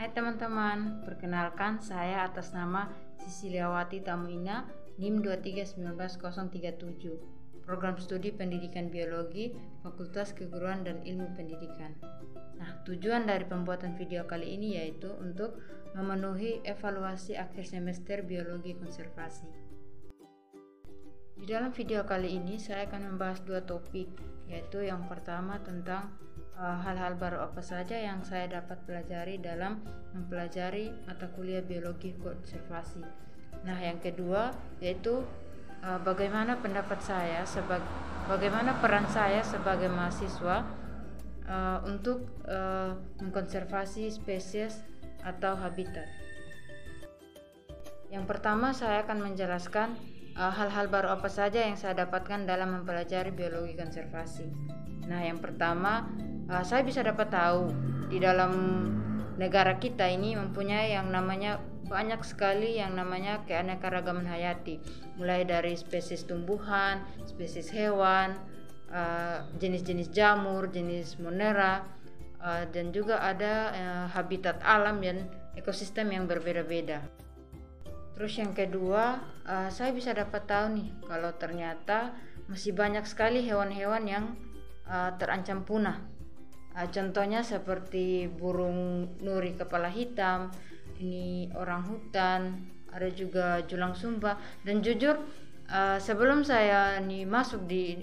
Hai teman-teman, perkenalkan saya atas nama Sisiliawati Tamuina, NIM 2319037, Program Studi Pendidikan Biologi, Fakultas Keguruan dan Ilmu Pendidikan. Nah, tujuan dari pembuatan video kali ini yaitu untuk memenuhi evaluasi akhir semester Biologi Konservasi. Di dalam video kali ini saya akan membahas dua topik, yaitu yang pertama tentang hal-hal baru apa saja yang saya dapat pelajari dalam mempelajari mata kuliah biologi konservasi. Nah, yang kedua yaitu bagaimana pendapat saya bagaimana peran saya sebagai mahasiswa untuk mengkonservasi spesies atau habitat. Yang pertama saya akan menjelaskan hal-hal baru apa saja yang saya dapatkan dalam mempelajari biologi konservasi. Nah, yang pertama saya bisa dapat tahu di dalam negara kita ini mempunyai yang namanya banyak sekali yang namanya keanekaragaman hayati, mulai dari spesies tumbuhan, spesies hewan, jenis-jenis jamur, jenis monera, dan juga ada habitat alam dan ekosistem yang berbeda-beda. Terus yang kedua, saya bisa dapat tahu nih kalau ternyata masih banyak sekali hewan-hewan yang terancam punah. Contohnya seperti burung nuri kepala hitam, ini orang hutan, ada juga julang sumba. Dan jujur sebelum saya masuk di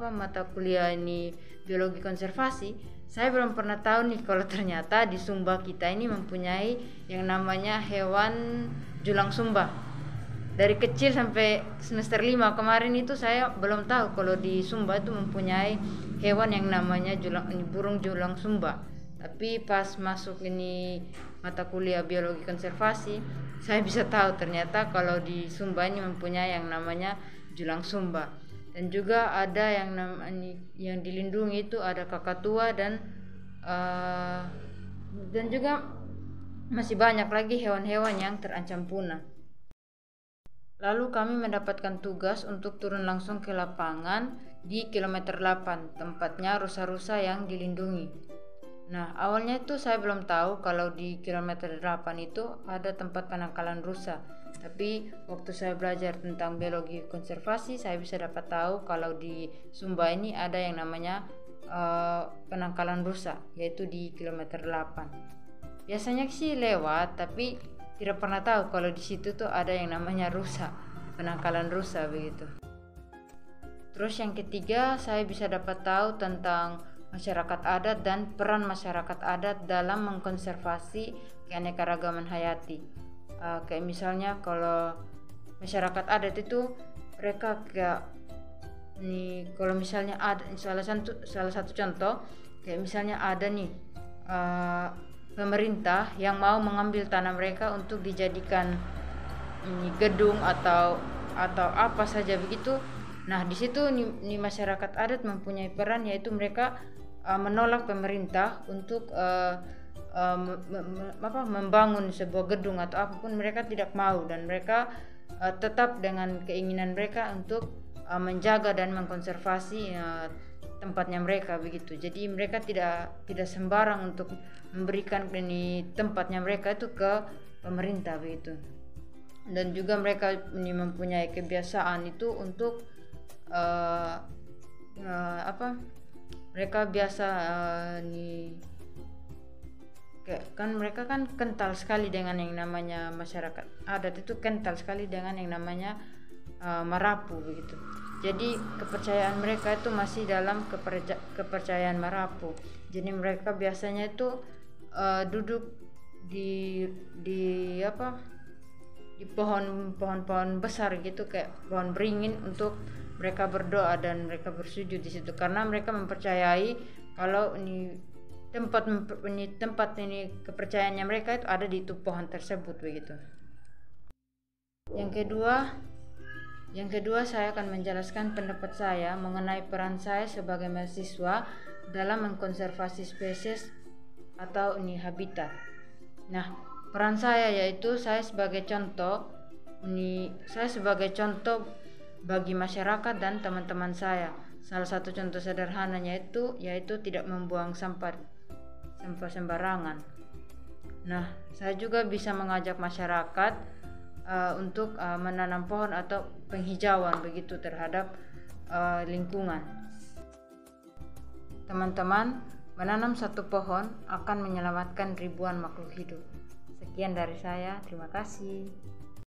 mata kuliah ini biologi konservasi, saya belum pernah tahu nih kalau ternyata di Sumba kita ini mempunyai yang namanya hewan julang sumba. Dari kecil sampai semester 5 kemarin itu saya belum tahu kalau di Sumba itu mempunyai hewan yang namanya burung julang sumba. Tapi pas masuk ini mata kuliah biologi konservasi, saya bisa tahu ternyata kalau di Sumba ini mempunyai yang namanya julang sumba. Dan juga ada yang dilindungi itu ada kakatua dan juga masih banyak lagi hewan-hewan yang terancam punah. Lalu kami mendapatkan tugas untuk turun langsung ke lapangan di kilometer 8, tempatnya rusa-rusa yang dilindungi. Nah, awalnya itu saya belum tahu kalau di kilometer 8 itu ada tempat penangkalan rusa. Tapi waktu saya belajar tentang biologi konservasi, saya bisa dapat tahu kalau di Sumba ini ada yang namanya penangkalan rusa, yaitu di kilometer 8. Biasanya sih lewat, tapi tidak pernah tahu kalau di situ tuh ada yang namanya rusa, penangkalan rusa begitu. Terus yang ketiga, saya bisa dapat tahu tentang masyarakat adat dan peran masyarakat adat dalam mengkonservasi keanekaragaman hayati. Kayak misalnya kalau masyarakat adat itu mereka kalau misalnya ada salah satu contoh, kayak misalnya ada pemerintah yang mau mengambil tanah mereka untuk dijadikan gedung atau apa saja begitu. Nah, di situ masyarakat adat mempunyai peran, yaitu mereka menolak pemerintah untuk membangun sebuah gedung atau apapun. Mereka tidak mau dan mereka tetap dengan keinginan mereka untuk menjaga dan mengkonservasi tempatnya mereka begitu. Jadi mereka tidak sembarang untuk memberikan tempatnya mereka itu ke pemerintah begitu. Dan juga mereka mempunyai kebiasaan itu untuk mereka biasa kan mereka kan kental sekali dengan yang namanya masyarakat adat, itu kental sekali dengan yang namanya marapu begitu. Jadi kepercayaan mereka itu masih dalam kepercayaan marapu. Jadi mereka biasanya itu duduk di pohon-pohon besar gitu, kayak pohon beringin, untuk mereka berdoa dan mereka bersujud di situ karena mereka mempercayai kalau tempat kepercayaannya mereka itu ada di itu pohon tersebut begitu. Yang kedua saya akan menjelaskan pendapat saya mengenai peran saya sebagai mahasiswa dalam mengkonservasi spesies atau habitat. Nah, peran saya yaitu saya sebagai contoh bagi masyarakat dan teman-teman saya. Salah satu contoh sederhananya yaitu tidak membuang sampah sembarangan. Nah, saya juga bisa mengajak masyarakat untuk menanam pohon atau penghijauan begitu terhadap lingkungan. Teman-teman, menanam satu pohon akan menyelamatkan ribuan makhluk hidup. Sekian dari saya, terima kasih.